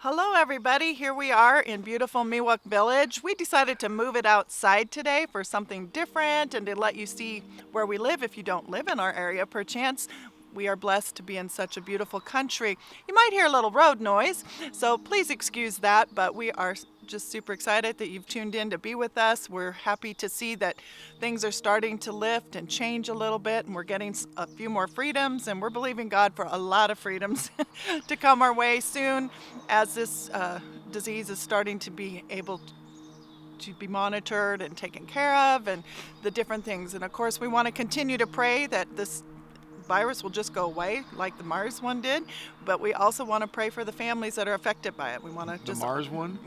Hello, everybody. Here we are in beautiful Miwok Village. We decided to move it outside today for something different and to let you see where we live if you don't live in our area, perchance. We are blessed to be in such a beautiful country. You might hear a little road noise, so please excuse that, but we are just super excited that you've tuned in to be with us. We're happy to see that things are starting to lift and change a little bit, and we're getting a few more freedoms, and we're believing God for a lot of freedoms to come our way soon as this disease is starting to be able to be monitored and taken care of, and the different things. And of course, we want to continue to pray that this virus will just go away like the Mars one did, but we also want to pray for the families that are affected by it. We want to The just Mars one?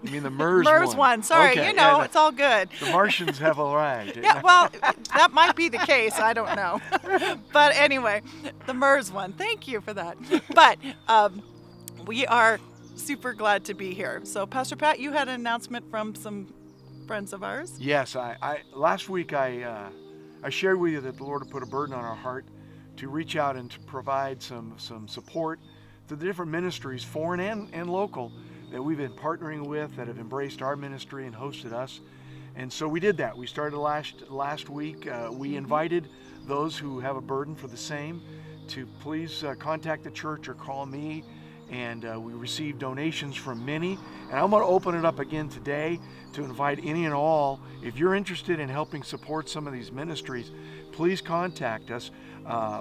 You mean the MERS MERS one. Sorry, Okay, it's all good. the Martians have arrived. Yeah, well, that might be the case. I don't know. But anyway, the MERS one. Thank you for that. But we are super glad to be here. So, Pastor Pat, you had an announcement from some friends of ours. Yes, last week I shared with you that the Lord had put a burden on our heart to reach out and to provide some support to the different ministries, foreign and local, that we've been partnering with that have embraced our ministry and hosted us. And so we did that. We started last week. We invited those who have a burden for the same to please contact the church or call me. And we received donations from many. And I'm going to open it up again today to invite any and all. If you're interested in helping support some of these ministries, please contact us.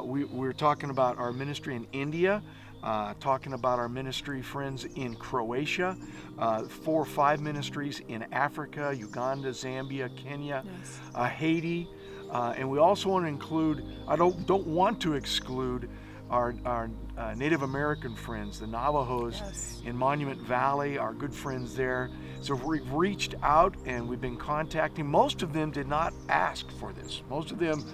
We're talking about our ministry in India, talking about our ministry friends in Croatia, 4 or 5 ministries in Africa, Uganda, Zambia, Kenya, Yes. Haiti. And we also want to include, I don't want to exclude our Native American friends, the Navajos Yes. in Monument Valley, our good friends there. So we've reached out and we've been contacting. Most of them did not ask for this. Most of them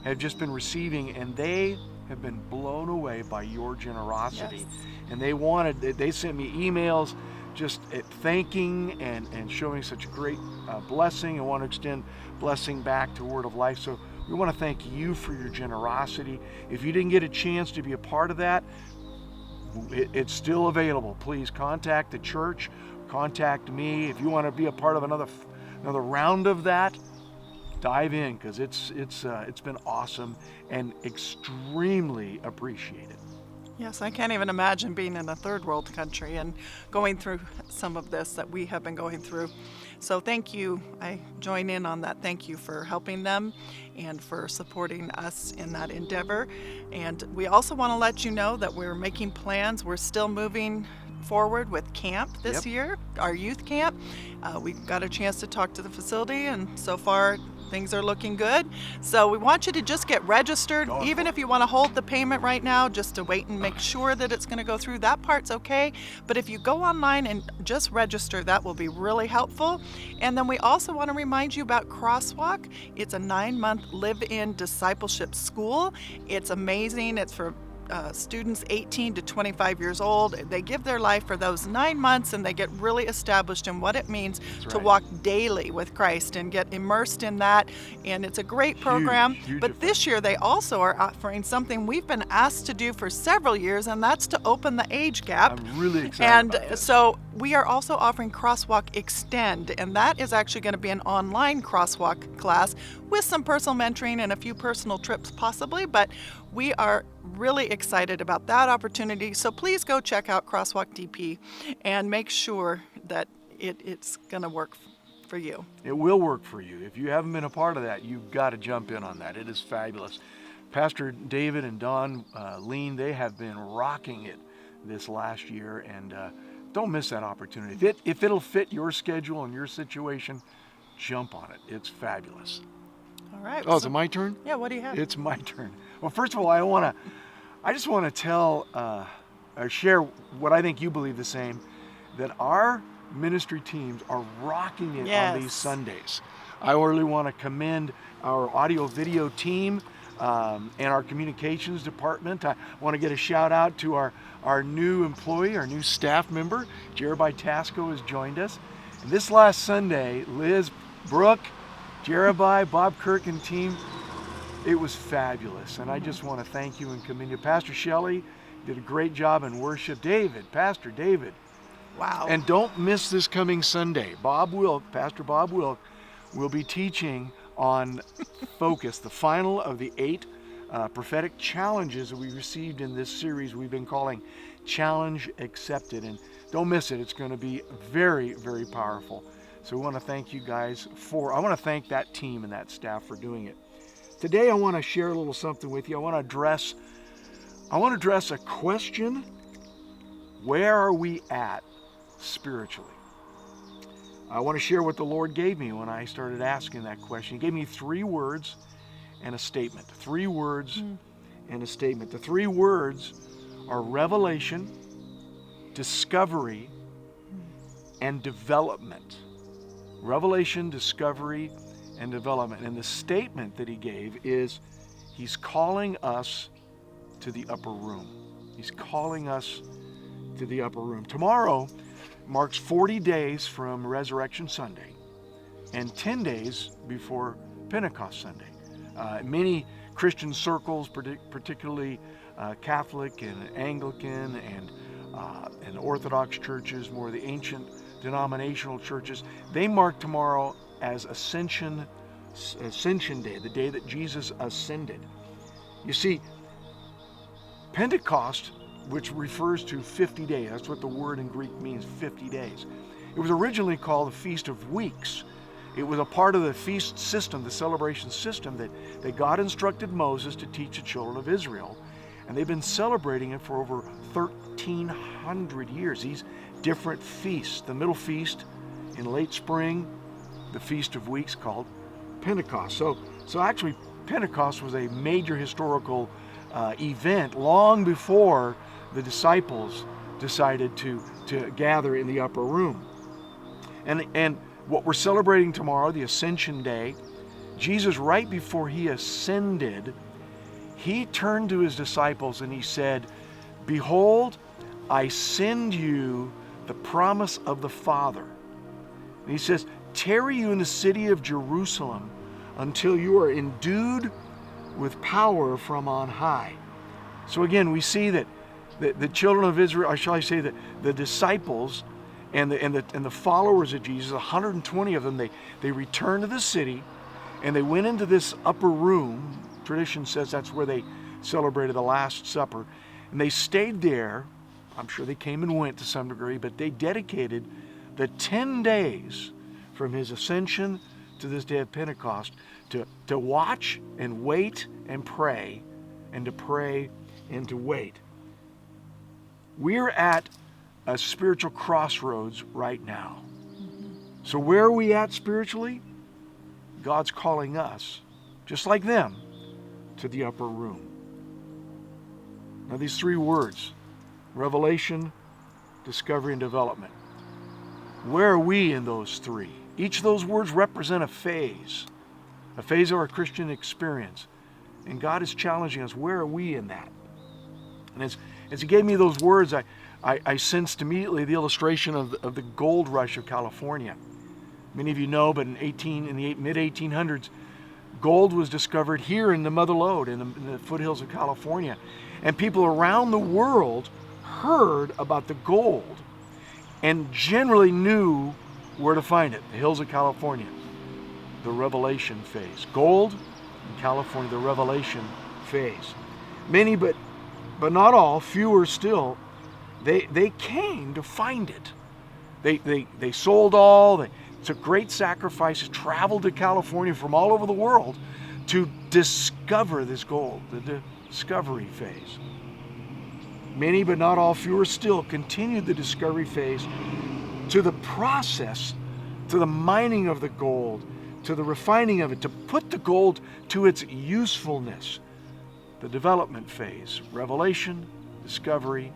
have just been receiving, and they have been blown away by your generosity. Yes. And they sent me emails just thanking and showing such great blessing, and want to extend blessing back to Word of Life. So we want to thank you for your generosity. If you didn't get a chance to be a part of that, it's still available. Please contact the church, contact me. If you want to be a part of another round of that, dive in, because it's been awesome and extremely appreciated. Yes, I can't even imagine being in a third world country and going through some of this that we have been going through. So thank you. I join in on that. Thank you for helping them and for supporting us in that endeavor. And we also want to let you know that we're making plans. We're still moving forward with camp this year, our youth camp. We got a chance to talk to the facility, and so far things are looking good. So we want you to just get registered, even if you want to hold the payment right now, just to wait and make sure that it's going to go through. That part's okay. But if you go online and just register, that will be really helpful. And then we also want to remind you about Crosswalk. It's a 9-month live-in discipleship school. It's amazing. It's for students 18 to 25 years old. They give their life for those 9 months, and they get really established in what it means to walk daily with Christ and get immersed in that. And it's a great program. Huge but this year they also are offering something we've been asked to do for several years, and that's to open the age gap. I'm really excited about this. So we are also offering Crosswalk Extend, and that is actually going to be an online crosswalk class with some personal mentoring and a few personal trips possibly, but we are really excited about that opportunity. So please go check out Crosswalk DP and make sure that it's going to work for you. It will work for you. If you haven't been a part of that, you've got to jump in on that. It is fabulous. Pastor David and Don Lean, they have been rocking it this last year, and don't miss that opportunity. If it'll fit your schedule and your situation, jump on it. It's fabulous. All right. Oh, is it my turn? Yeah, what do you have? It's my turn. Well, first of all, I just want to tell, or share what I think you believe the same, that our ministry teams are rocking it on these Sundays. I really want to commend our audio video team and our communications department. I want to get a shout out to our new employee, our new staff member, Jeremiah Tasco has joined us. And this last Sunday, Liz, Brooke, Jeremiah, Bob Kirk and team, it was fabulous. And I just want to thank you and commend you. Pastor Shelley did a great job in worship. Pastor David, Wow. And don't miss this coming Sunday. Pastor Bob Wilk, will be teaching on Focus, the final of the 8 prophetic challenges that we received in this series we've been calling Challenge Accepted. And don't miss it. It's going to be very, very powerful. So we want to thank you guys I want to thank that team and that staff for doing it. Today I want to share a little something with you. I want to address a question. Where are we at spiritually? I want to share what the Lord gave me when I started asking that question. He gave me 3 words and a statement. 3 words and a statement. The 3 words are revelation, discovery, and development. Revelation, discovery, and development. And the statement that he gave is, he's calling us to the upper room. He's calling us to the upper room. Tomorrow marks 40 days from Resurrection Sunday and 10 days before Pentecost Sunday. Many Christian circles, particularly Catholic and Anglican and Orthodox churches, more of the ancient denominational churches, they mark tomorrow as Ascension Day, the day that Jesus ascended. You see, Pentecost, which refers to 50 days, that's what the word in Greek means, 50 days. It was originally called the Feast of Weeks. It was a part of the feast system, the celebration system that God instructed Moses to teach the children of Israel. And they've been celebrating it for over 1,300 years. These different feasts. The middle feast in late spring, the Feast of Weeks called Pentecost. So actually Pentecost was a major historical event long before the disciples decided to gather in the upper room. And what we're celebrating tomorrow, the Ascension Day, Jesus, right before he ascended, he turned to his disciples and he said, "Behold, I send you the promise of the Father." And he says, "Tarry you in the city of Jerusalem until you are endued with power from on high." So again, we see that the children of Israel, or shall I say that the disciples and the followers of Jesus, 120 of them, they returned to the city and they went into this upper room. Tradition says that's where they celebrated the Last Supper. And they stayed there. I'm sure they came and went to some degree, but they dedicated the 10 days from his ascension to this day of Pentecost to watch and wait and pray, and to pray and to wait. We're at a spiritual crossroads right now. So where are we at spiritually? God's calling us, just like them, to the upper room. Now these 3 words, revelation, discovery, and development. Where are we in those 3? Each of those words represent a phase of our Christian experience. And God is challenging us, where are we in that? And as he gave me those words, I sensed immediately the illustration of the gold rush of California. Many of you know, but in the mid-1800s, gold was discovered here in the Mother Lode, in the foothills of California. And people around the world heard about the gold and generally knew where to find it, the hills of California, the revelation phase. Gold in California, the revelation phase. Many, but not all, fewer still, they came to find it. They sold all, they took great sacrifices, traveled to California from all over the world to discover this gold, the discovery phase. Many, but not all, fewer still, continued the discovery phase to the process, to the mining of the gold, to the refining of it, to put the gold to its usefulness. The development phase, revelation, discovery,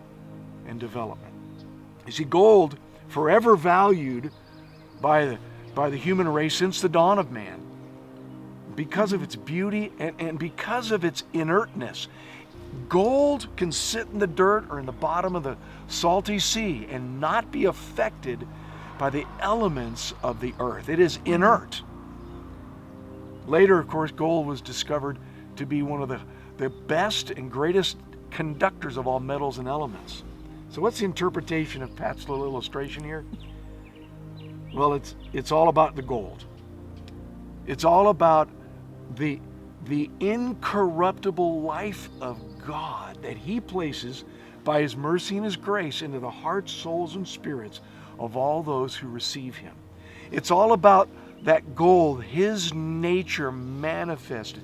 and development. You see, gold, forever valued by the human race since the dawn of man, because of its beauty and because of its inertness. Gold can sit in the dirt or in the bottom of the salty sea and not be affected by the elements of the earth. It is inert. Later, of course, gold was discovered to be one of the best and greatest conductors of all metals and elements. So what's the interpretation of Pat's little illustration here? Well, it's all about the gold. It's all about the incorruptible life of God that He places by His mercy and His grace into the hearts, souls, and spirits of all those who receive Him. It's all about that gold, His nature manifested.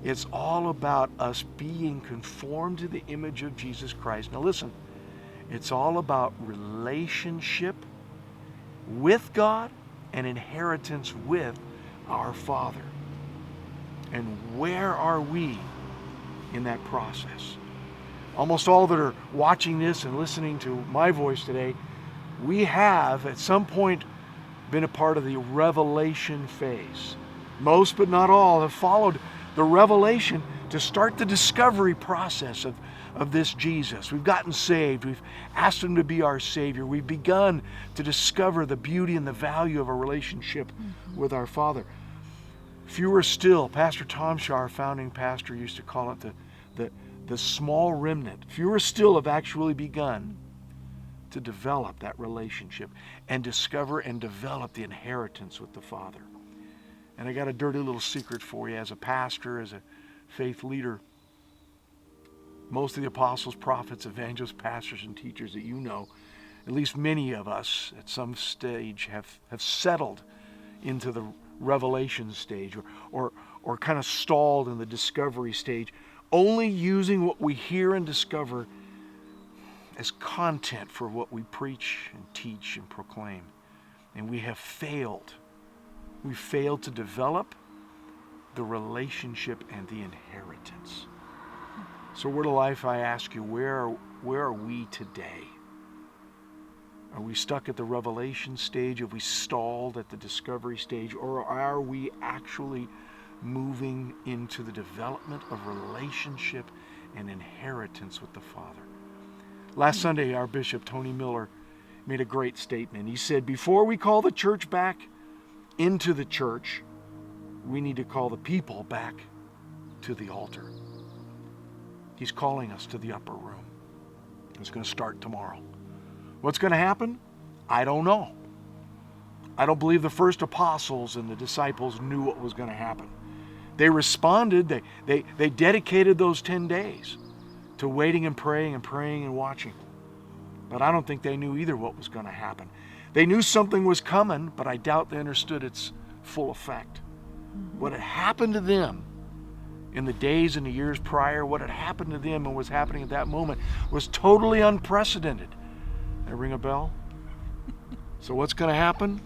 It's all about us being conformed to the image of Jesus Christ. Now listen, it's all about relationship with God and inheritance with our Father. And where are we in that process? Almost all that are watching this and listening to my voice today, we have at some point been a part of the revelation phase. Most, but not all, have followed the revelation to start the discovery process of this Jesus. We've gotten saved. We've asked Him to be our Savior. We've begun to discover the beauty and the value of a relationship with our Father. Fewer still, Pastor Tom Shaw, our founding pastor, used to call it the small remnant. Fewer still have actually begun to develop that relationship and discover and develop the inheritance with the Father. And I got a dirty little secret for you as a pastor, as a faith leader. Most of the apostles, prophets, evangelists, pastors, and teachers that you know, at least many of us at some stage have settled into the revelation stage or kind of stalled in the discovery stage, only using what we hear and discover as content for what we preach and teach and proclaim. And we have failed. We failed to develop the relationship and the inheritance. So Word of Life, I ask you, where are we today? Are we stuck at the revelation stage? Have we stalled at the discovery stage? Or are we actually moving into the development of relationship and inheritance with the Father? Last Sunday, our Bishop, Tony Miller, made a great statement. He said, before we call the church back into the church, we need to call the people back to the altar. He's calling us to the upper room. It's going to start tomorrow. What's going to happen? I don't know. I don't believe the first apostles and the disciples knew what was going to happen. They responded. They dedicated those 10 days to waiting and praying and watching. But I don't think they knew either what was going to happen. They knew something was coming, but I doubt they understood its full effect. What had happened to them in the days and the years prior, what had happened to them and was happening at that moment was totally unprecedented. That ring a bell? So what's going to happen?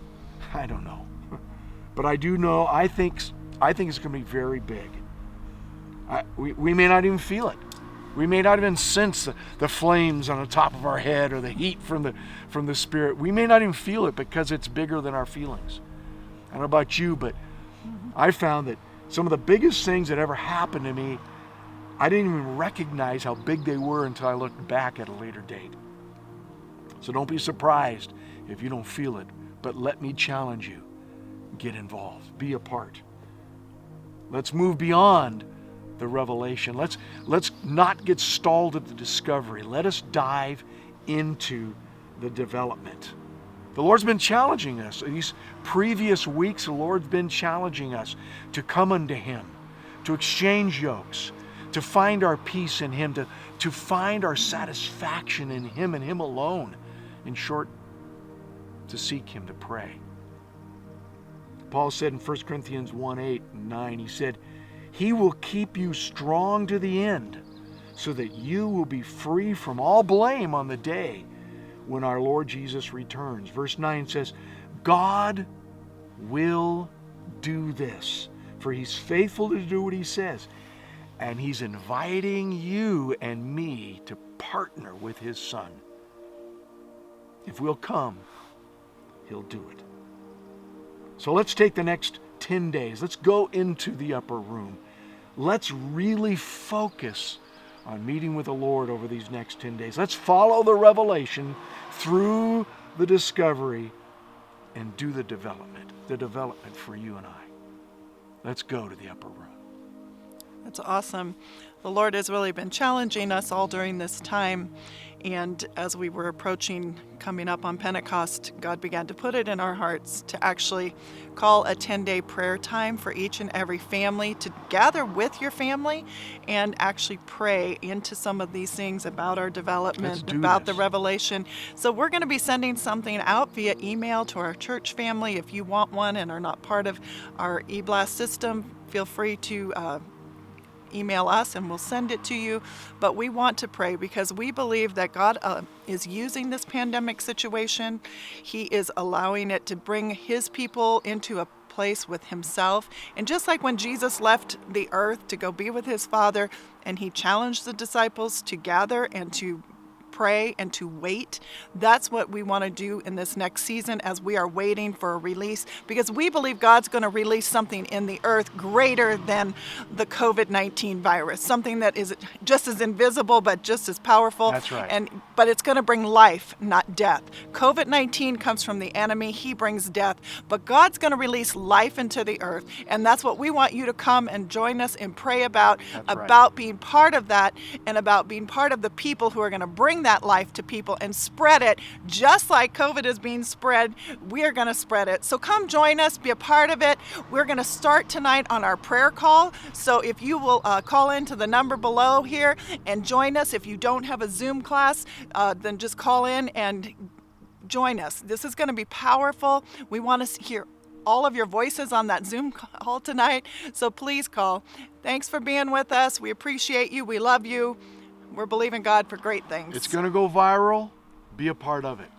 I don't know. But I do know, I think it's going to be very big. We may not even feel it. We may not even sense the flames on the top of our head or the heat from the Spirit. We may not even feel it because it's bigger than our feelings. I don't know about you, but I found that some of the biggest things that ever happened to me, I didn't even recognize how big they were until I looked back at a later date. So don't be surprised if you don't feel it, but let me challenge you. Get involved. Be a part. Let's move beyond the revelation. Let's not get stalled at the discovery. Let us dive into the development. The Lord's been challenging us. These previous weeks, the Lord's been challenging us to come unto Him, to exchange yokes, to find our peace in Him, to find our satisfaction in Him and Him alone. In short, to seek Him, to pray. Paul said in 1 Corinthians 1:8 and 9, he said, He will keep you strong to the end, so that you will be free from all blame on the day when our Lord Jesus returns. Verse 9 says, God will do this, for He's faithful to do what He says, and He's inviting you and me to partner with His Son. If we'll come, He'll do it. So let's take the next 10 days. Let's go into the upper room. Let's really focus on meeting with the Lord over these next 10 days. Let's follow the revelation through the discovery and do the development for you and I. Let's go to the upper room. That's awesome. The Lord has really been challenging us all during this time. And as we were approaching coming up on Pentecost, God began to put it in our hearts to actually call a 10-day prayer time for each and every family to gather with your family and actually pray into some of these things about our development, about the revelation. So we're going to be sending something out via email to our church family. If you want one and are not part of our e-blast system, feel free to email us and we'll send it to you. But we want to pray because we believe that God is using this pandemic situation. He is allowing it to bring his people into a place with himself. And just like when Jesus left the earth to go be with his Father, and he challenged the disciples to gather and to pray and to wait. That's what we want to do in this next season as we are waiting for a release, because we believe God's going to release something in the earth greater than the COVID-19 virus, something that is just as invisible but just as powerful. That's right. But it's going to bring life, not death. COVID-19 comes from the enemy. He brings death, but God's going to release life into the earth, and that's what we want you to come and join us and pray about, being part of that and about being part of the people who are going to bring that life to people and spread it. Just like COVID is being spread, we are going to spread it. So come join us, be a part of it. We're going to start tonight on our prayer call. So if you will call into the number below here and join us. If you don't have a Zoom class, then just call in and join us. This is going to be powerful. We want to hear all of your voices on that Zoom call tonight. So please call. Thanks for being with us. We appreciate you. We love you. We're believing God for great things. It's going to go viral. Be a part of it.